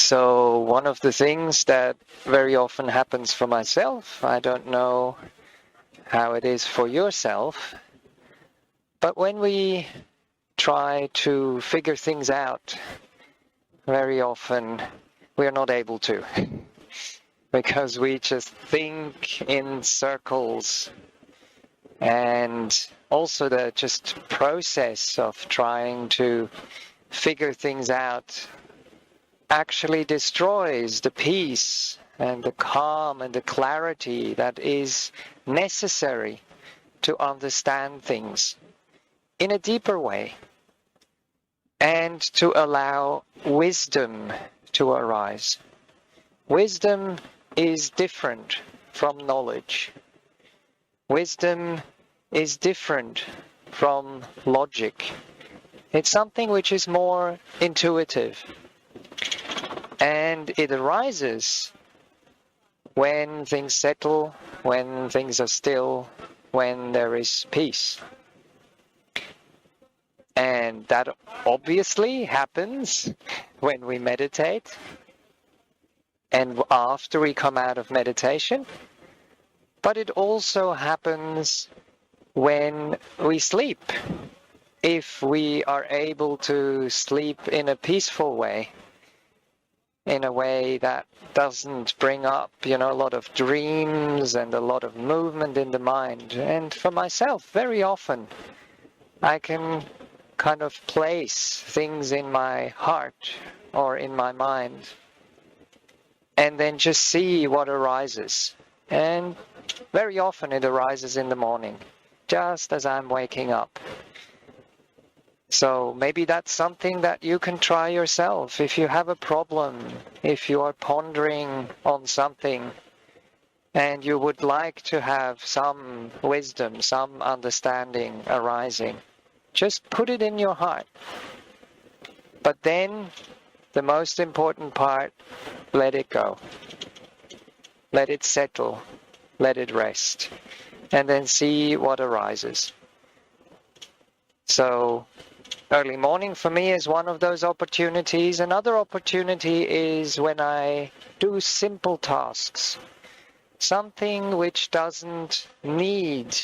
So one of the things that very often happens for myself, I don't know how it is for yourself, but when we try to figure things out, very often we are not able to, because we just think in circles. And also the just process of trying to figure things out actually destroys the peace and the calm and the clarity that is necessary to understand things in a deeper way and to allow wisdom to arise. Wisdom is different from knowledge. Wisdom is different from logic. It's something which is more intuitive. And it arises when things settle, when things are still, when there is peace. And that obviously happens when we meditate and after we come out of meditation. But it also happens when we sleep. If we are able to sleep in a peaceful way, in a way that doesn't bring up, a lot of dreams and a lot of movement in the mind. And for myself, very often, I can kind of place things in my heart or in my mind and then just see what arises. And very often it arises in the morning, just as I'm waking up. So maybe that's something that you can try yourself. If you have a problem, if you are pondering on something, and you would like to have some wisdom, some understanding arising, just put it in your heart. But then, the most important part, let it go. Let it settle. Let it rest. And then see what arises. So, early morning for me is one of those opportunities. Another opportunity is when I do simple tasks. Something which doesn't need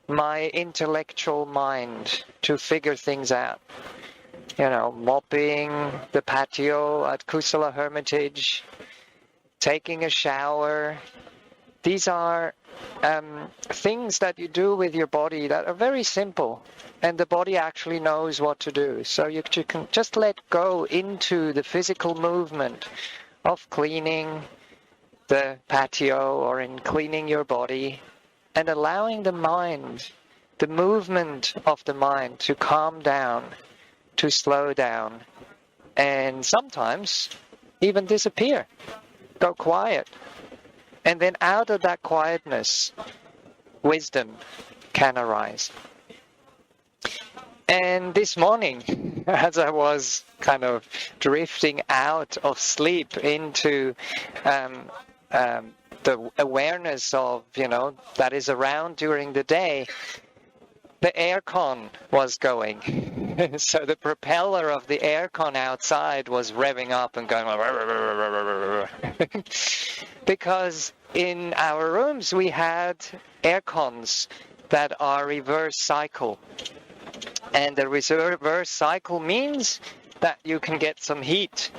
my intellectual mind to figure things out. Mopping the patio at Kusala Hermitage, taking a shower. These are things that you do with your body that are very simple, and the body actually knows what to do. So you can just let go into the physical movement of cleaning the patio or in cleaning your body and allowing the mind, the movement of the mind to calm down, to slow down, and sometimes even disappear, go quiet. And then out of that quietness, wisdom can arise. And this morning, as I was kind of drifting out of sleep into the awareness of, that is around during the day, the aircon was going. So the propeller of the aircon outside was revving up and going, because in our rooms we had aircons that are reverse cycle. And the reverse cycle means that you can get some heat,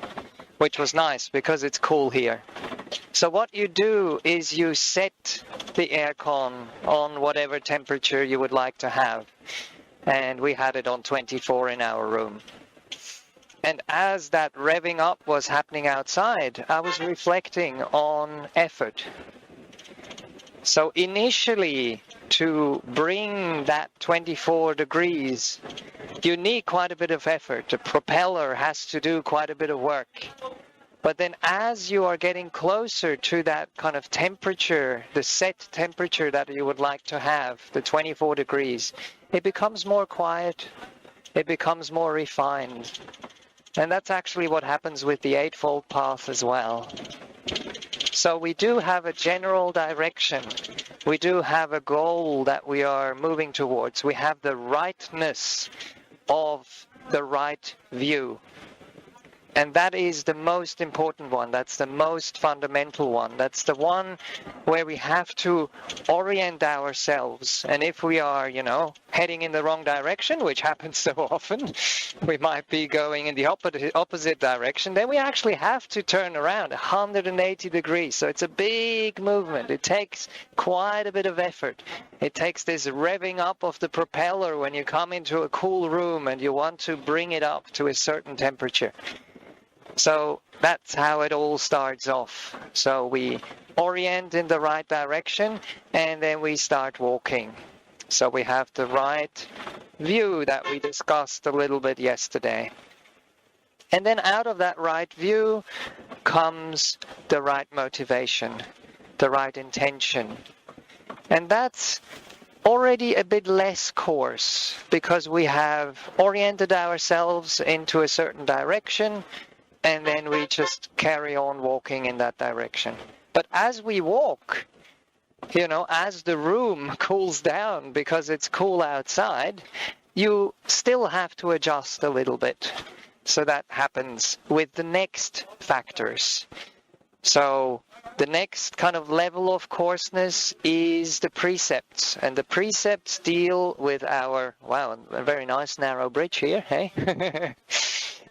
which was nice because it's cool here. So what you do is you set the aircon on whatever temperature you would like to have. And we had it on 24 in our room. And as that revving up was happening outside, I was reflecting on effort. So initially, to bring that 24 degrees, you need quite a bit of effort. The propeller has to do quite a bit of work. But then as you are getting closer to that kind of temperature, the set temperature that you would like to have, the 24 degrees, it becomes more quiet, it becomes more refined. And that's actually what happens with the Eightfold Path as well. So we do have a general direction. We do have a goal that we are moving towards. We have the rightness of the right view. And that is the most important one. That's the most fundamental one. That's the one where we have to orient ourselves. And if we are, heading in the wrong direction, which happens so often, we might be going in the opposite direction, then we actually have to turn around 180 degrees. So it's a big movement. It takes quite a bit of effort. It takes this revving up of the propeller when you come into a cool room and you want to bring it up to a certain temperature. So that's how it all starts off. So we orient in the right direction and then we start walking. So we have the right view that we discussed a little bit yesterday. And then out of that right view comes the right motivation, the right intention. And that's already a bit less coarse because we have oriented ourselves into a certain direction and then we just carry on walking in that direction. But as we walk, as the room cools down because it's cool outside, you still have to adjust a little bit. So that happens with the next factors. So the next kind of level of coarseness is the precepts. And the precepts deal with our, wow, a very nice narrow bridge here, hey?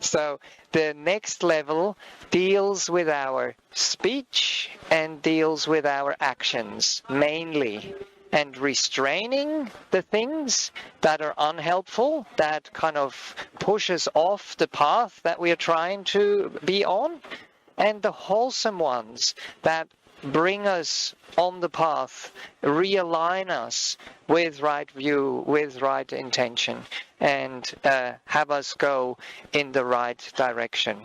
So the next level deals with our speech and deals with our actions mainly, and restraining the things that are unhelpful, that kind of push us off the path that we are trying to be on, and the wholesome ones that bring us on the path, realign us with right view, with right intention, and have us go in the right direction.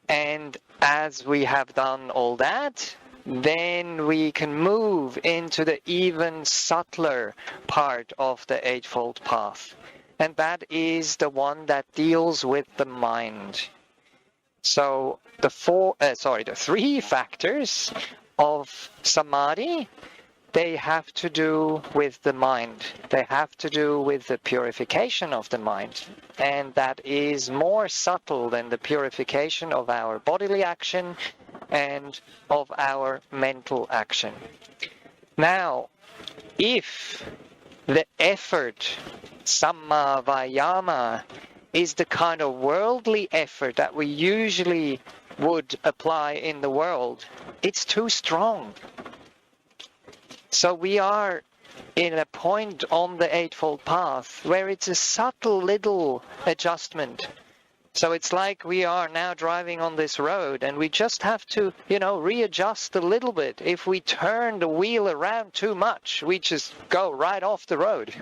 And as we have done all that, then we can move into the even subtler part of the Eightfold Path. And that is the one that deals with the mind. So the three factors of samadhi, they have to do with the mind. They have to do with the purification of the mind. And that is more subtle than the purification of our bodily action and of our mental action. Now, if the effort, samma vayama, is the kind of worldly effort that we usually would apply in the world, it's too strong. So we are in a point on the Eightfold Path where it's a subtle little adjustment. So it's like we are now driving on this road and we just have to, readjust a little bit. If we turn the wheel around too much, we just go right off the road.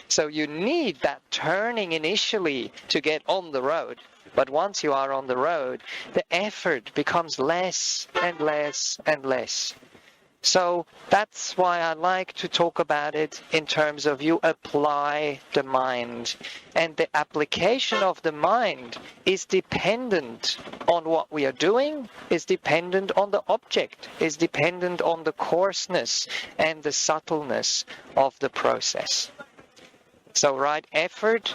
So you need that turning initially to get on the road. But once you are on the road, the effort becomes less and less and less. So that's why I like to talk about it in terms of you apply the mind. And the application of the mind is dependent on what we are doing, is dependent on the object, is dependent on the coarseness and the subtleness of the process. So right effort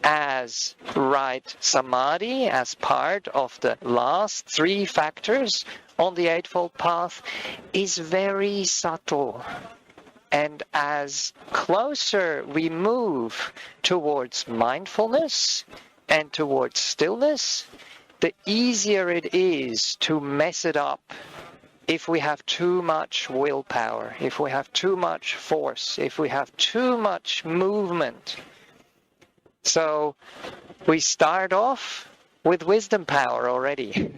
as right samadhi, as part of the last three factors on the Eightfold Path, is very subtle. And as closer we move towards mindfulness and towards stillness, the easier it is to mess it up if we have too much willpower, if we have too much force, if we have too much movement. So we start off with wisdom power already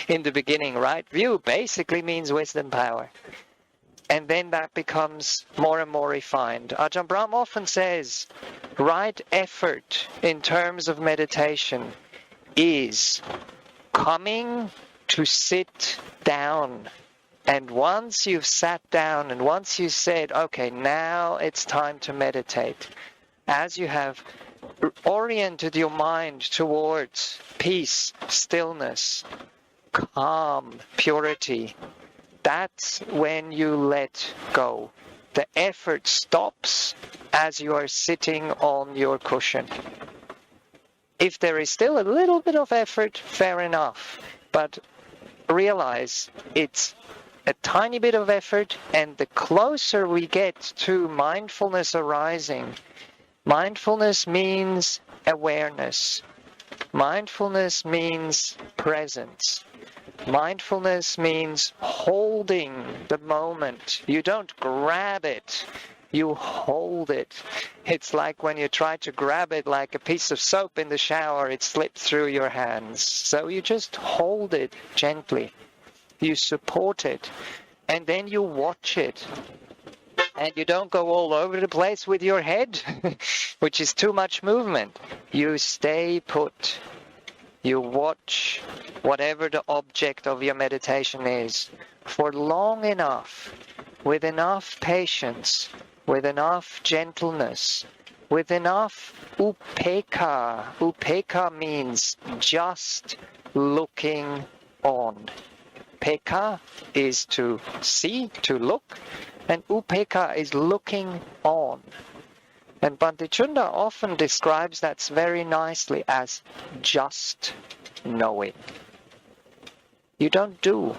in the beginning. Right view basically means wisdom power. And then that becomes more and more refined. Ajahn Brahm often says, right effort in terms of meditation is coming to sit down. And once you've sat down and once you said, okay, now it's time to meditate, as you have oriented your mind towards peace, stillness, calm, purity, that's when you let go. The effort stops as you are sitting on your cushion. If there is still a little bit of effort, fair enough. But realize it's a tiny bit of effort, and the closer we get to mindfulness arising, mindfulness means awareness. Mindfulness means presence. Mindfulness means holding the moment. You don't grab it, you hold it. It's like when you try to grab it like a piece of soap in the shower, it slips through your hands. So you just hold it gently. You support it, and then you watch it. And you don't go all over the place with your head, which is too much movement. You stay put. You watch whatever the object of your meditation is for long enough, with enough patience, with enough gentleness, with enough upekkha. Upekkha means just looking on. Upekkha is to see, to look, and upekkha is looking on. And Bhante Cunda often describes that very nicely as just knowing. You don't do.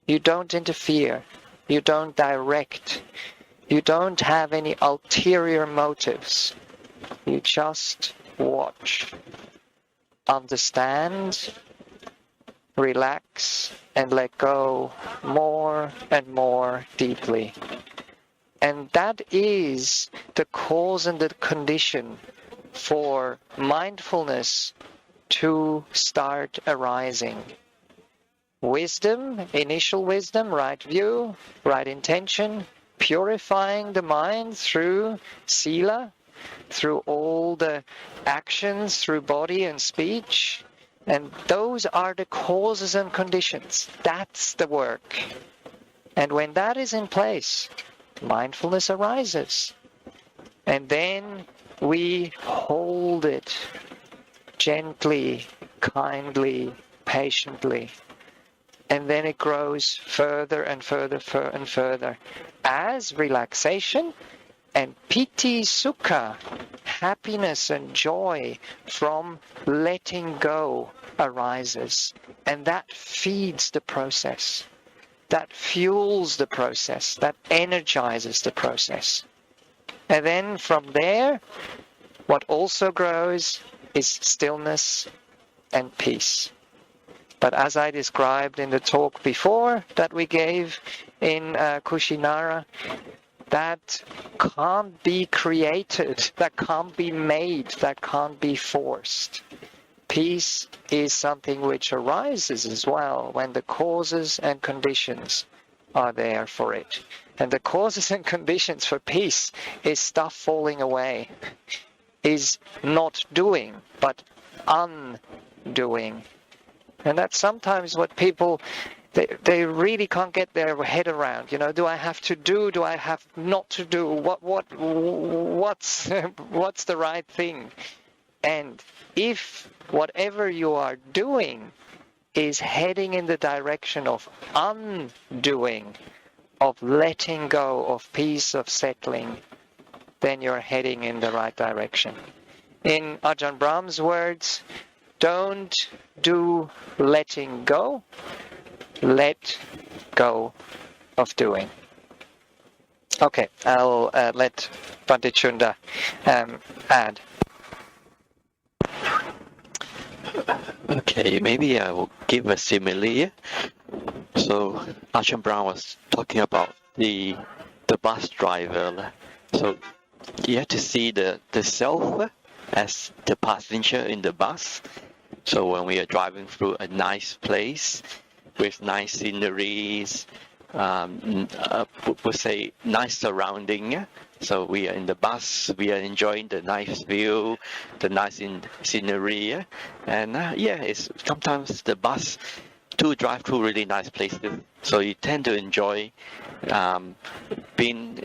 You don't interfere. You don't direct. You don't have any ulterior motives. You just watch, understand, relax, and let go more and more deeply. And that is the cause and the condition for mindfulness to start arising. Wisdom, initial wisdom, right view, right intention, purifying the mind through sila, through all the actions, through body and speech. And those are the causes and conditions. That's the work. And when that is in place, mindfulness arises. And then we hold it gently, kindly, patiently. And then it grows further and further and further as relaxation and piti sukha, happiness and joy from letting go arises. And that feeds the process. That fuels the process, that energizes the process. And then from there, what also grows is stillness and peace. But as I described in the talk before that we gave in Kushinara, that can't be created, that can't be made, that can't be forced. Peace is something which arises as well when the causes and conditions are there for it. And the causes and conditions for peace is stuff falling away, is not doing, but undoing. And that's sometimes what people, they really can't get their head around. You know, do I have to do? Do I have not to do? What's the right thing? And if whatever you are doing is heading in the direction of undoing, of letting go, of peace, of settling, then you're heading in the right direction. In Ajahn Brahm's words, don't do letting go, let go of doing. Okay, I'll let Bhante Cunda add. Okay, maybe I will give a simile. So Ajahn Brahm was talking about the bus driver. So you have to see the self as the passenger in the bus. So when we are driving through a nice place with nice sceneries, we'll say nice surrounding. So we are in the bus, we are enjoying the nice view, the nice scenery, and it's sometimes the bus to drive through really nice places. So you tend to enjoy being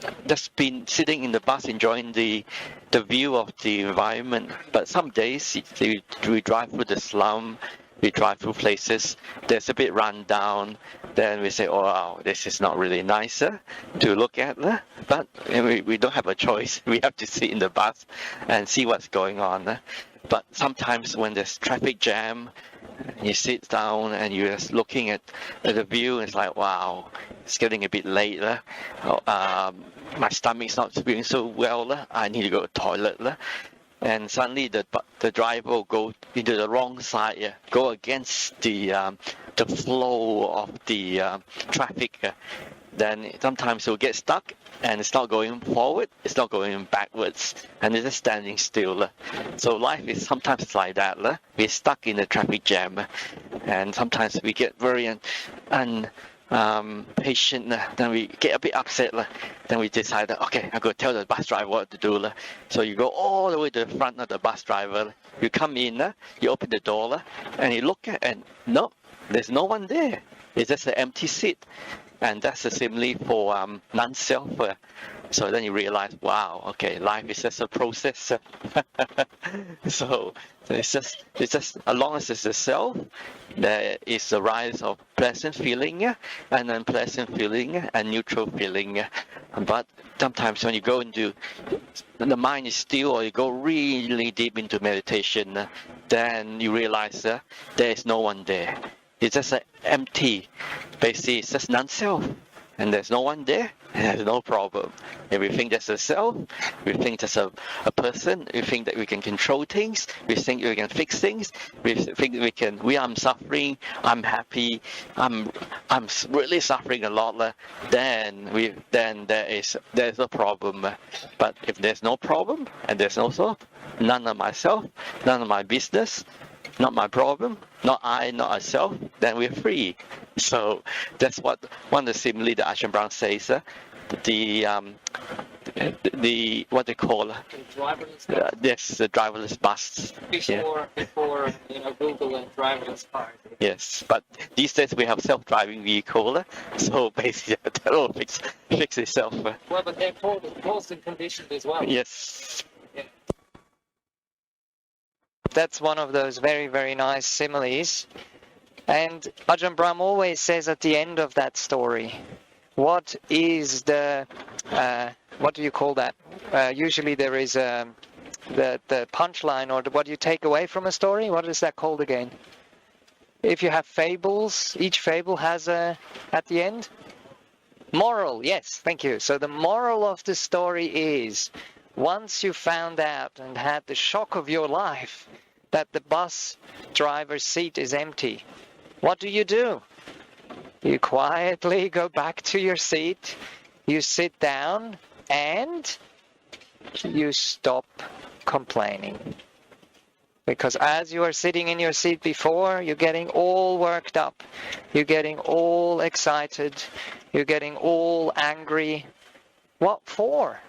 sitting in the bus, enjoying the view of the environment. But some days we drive through the slum, we drive through places that's a bit run down, then we say, oh wow, this is not really nice to look at, but we don't have a choice. We have to sit in the bus and see what's going on. But sometimes when there's traffic jam, you sit down and you're just looking at the view, and it's like, wow, it's getting a bit late. My stomach's not feeling so well. I need to go to the toilet. And suddenly the driver will go into the wrong side, go against the flow of the traffic. Then sometimes you'll get stuck, and it's not going forward, it's not going backwards, and it's just standing still. So life is sometimes like that. We're stuck in the traffic jam, and sometimes we get very patient, then we get a bit upset, then we decide, okay, I'm going to tell the bus driver what to do. So you go all the way to the front of the bus driver, you come in, you open the door, and you look at, and no, there's no one there. It's just an empty seat. And that's a simile for non-self. So then you realize, wow, okay, life is just a process. So it's just as long as it's a self, there is a rise of pleasant feeling and unpleasant feeling and neutral feeling. But sometimes when you go into the mind is still, or you go really deep into meditation, then you realize there is no one there. It's just empty. Basically, it's just non-self. And there's no one there, and there's no problem. If we think there's a self, we think there's a person, we think that we can control things, we think we can fix things, we think I'm suffering, I'm happy, I'm really suffering a lot, then there's a problem. But if there's no problem, and there's no self, none of myself, none of my business, not my problem, not I, not myself, then we're free. So that's what one of the simile that Ajahn Brahm says, the what they call the driverless bus. Yes, the driverless bus. Before Google and driverless cars. Yes, but these days we have self-driving vehicle, so basically that will fix itself. Well, but they're caused and conditioned as well. Yes. Yeah. That's one of those very, very nice similes. And Ajahn Brahm always says at the end of that story, what is the, what do you call that? Usually there is the punchline, or what you take away from a story. What is that called again? If you have fables, each fable has a, at the end? Moral, yes, thank you. So the moral of the story is, once you found out and had the shock of your life that the bus driver's seat is empty, what do? You quietly go back to your seat, you sit down, and you stop complaining. Because as you are sitting in your seat before, you're getting all worked up, you're getting all excited, you're getting all angry. What for?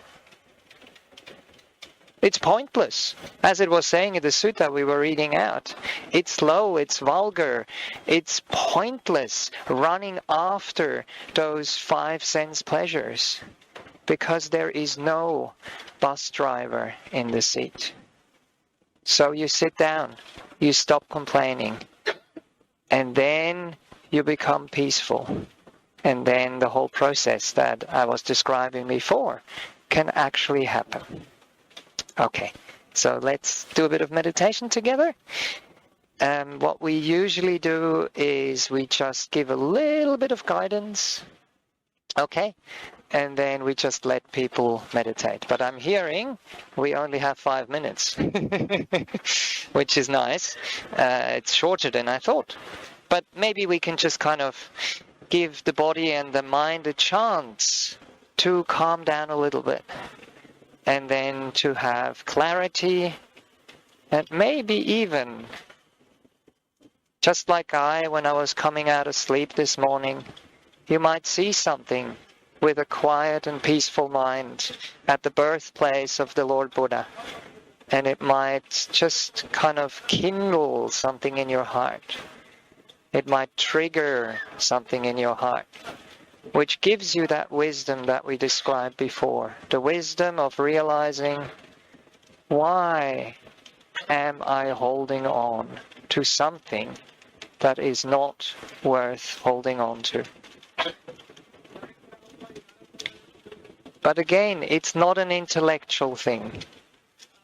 It's pointless. As it was saying in the sutta we were reading out, it's low, it's vulgar, it's pointless running after those 5 sense pleasures, because there is no bus driver in the seat. So you sit down, you stop complaining, and then you become peaceful. And then the whole process that I was describing before can actually happen. Okay, so let's do a bit of meditation together. What we usually do is we just give a little bit of guidance, okay? And then we just let people meditate. But I'm hearing we only have 5 minutes, which is nice. It's shorter than I thought. But maybe we can just kind of give the body and the mind a chance to calm down a little bit. And then to have clarity, and maybe even, just like when I was coming out of sleep this morning, you might see something with a quiet and peaceful mind at the birthplace of the Lord Buddha. And it might just kind of kindle something in your heart. It might trigger something in your heart, which gives you that wisdom that we described before. The wisdom of realizing, why am I holding on to something that is not worth holding on to. But again, it's not an intellectual thing.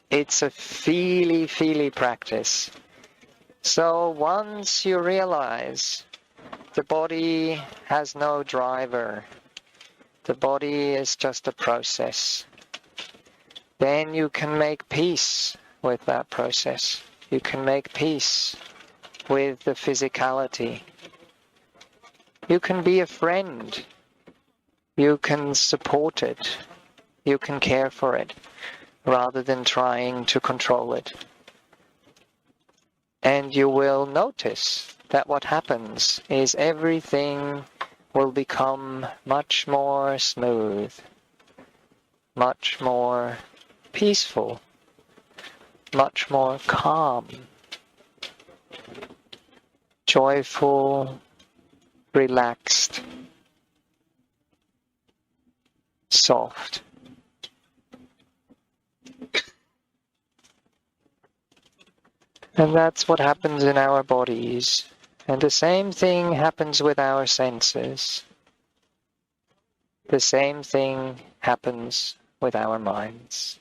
It's a feely practice. So once you realize the body has no driver, the body is just a process, then you can make peace with that process. You can make peace with the physicality. You can be a friend. You can support it. You can care for it, rather than trying to control it. And you will notice that what happens is everything will become much more smooth, much more peaceful, much more calm, joyful, relaxed, soft. And that's what happens in our bodies. And the same thing happens with our senses. The same thing happens with our minds.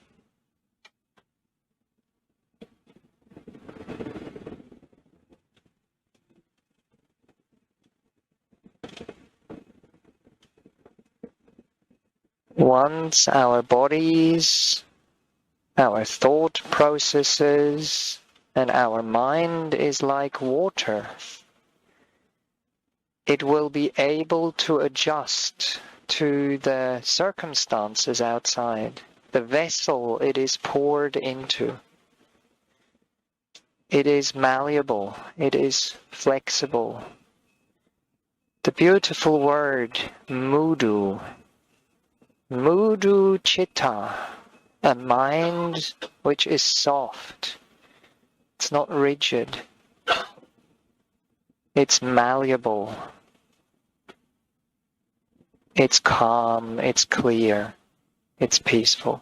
Once our bodies, our thought processes, and our mind is like water, it will be able to adjust to the circumstances outside, the vessel it is poured into. It is malleable, it is flexible. The beautiful word mudu, mudu chitta, a mind which is soft. It's not rigid. It's malleable. It's calm, it's clear, it's peaceful.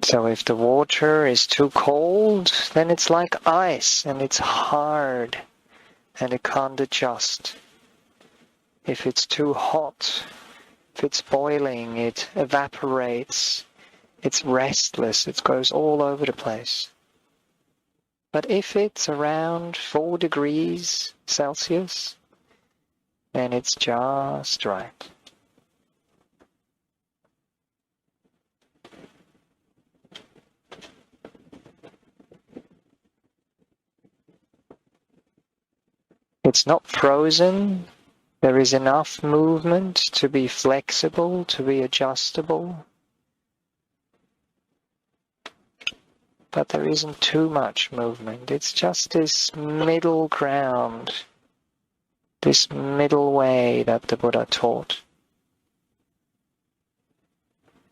So if the water is too cold, then it's like ice and it's hard and it can't adjust. If it's too hot, if it's boiling, it evaporates, it's restless, it goes all over the place. But if it's around 4 degrees Celsius, then it's just right. It's not frozen. There is enough movement to be flexible, to be adjustable. But there isn't too much movement. It's just this middle ground, this middle way that the Buddha taught,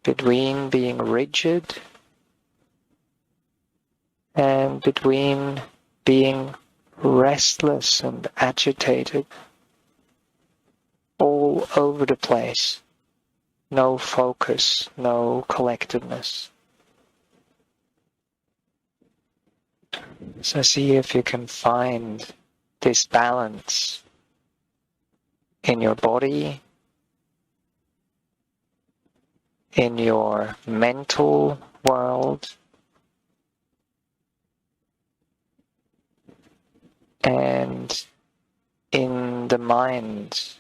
between being rigid and between being restless and agitated, all over the place. No focus, no collectedness. So see if you can find this balance in your body, in your mental world, and in the mind,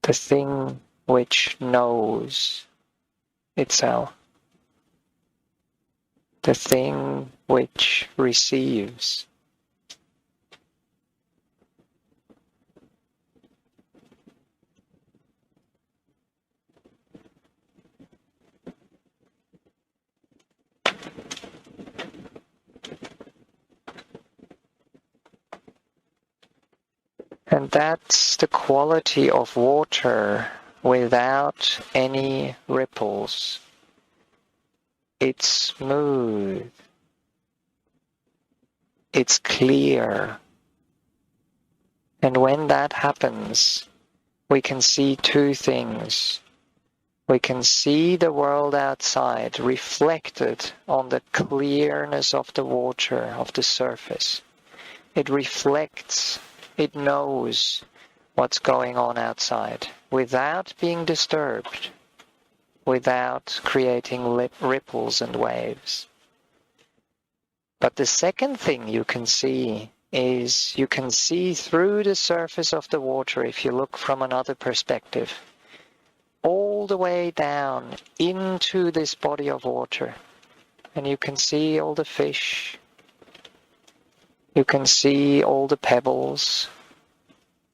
the thing which knows itself, the thing which receives. And that's the quality of water without any ripples. It's smooth. It's clear. And when that happens, we can see two things. We can see the world outside reflected on the clearness of the water, of the surface. It reflects, it knows what's going on outside without being disturbed, without creating ripples and waves. But the second thing you can see is you can see through the surface of the water, if you look from another perspective, all the way down into this body of water. And you can see all the fish. You can see all the pebbles.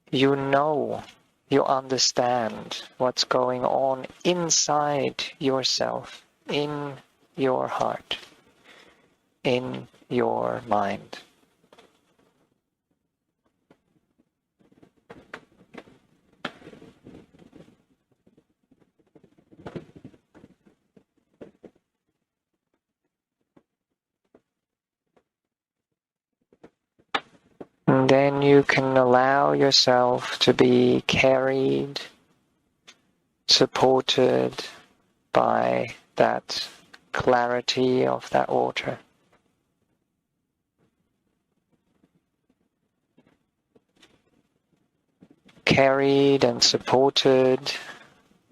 You know, you understand what's going on inside yourself, in your heart, in your mind. And then you can allow yourself to be carried, supported by that clarity of that water. Carried and supported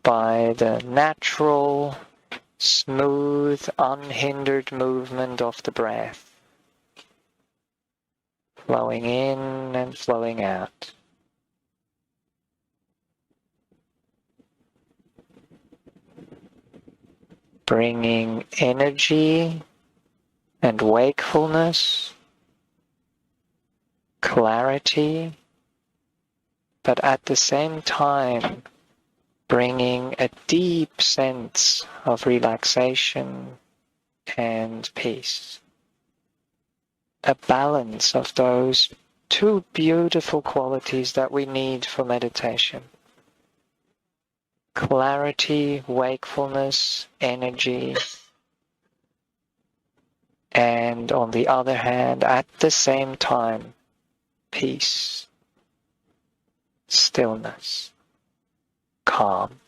by the natural, smooth, unhindered movement of the breath. Flowing in and flowing out. Bringing energy and wakefulness, clarity, but at the same time bringing a deep sense of relaxation and peace. A balance of those two beautiful qualities that we need for meditation. Clarity, wakefulness, energy, and on the other hand, at the same time, peace, stillness, calm.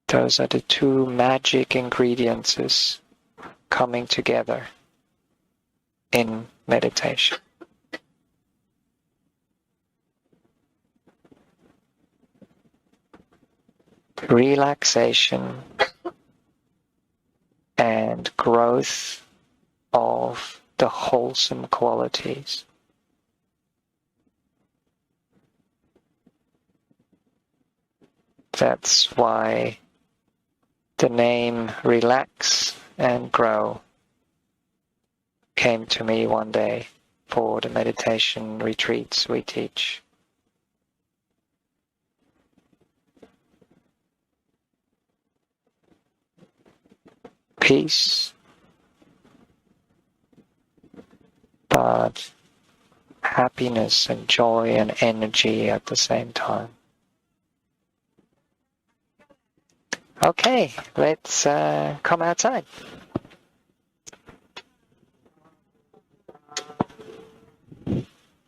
Those are the two magic ingredients coming together in meditation. Relaxation and growth of the wholesome qualities. That's why the name Relax and Grow came to me one day for the meditation retreats we teach. Peace, but happiness and joy and energy at the same time. Okay, let's come outside.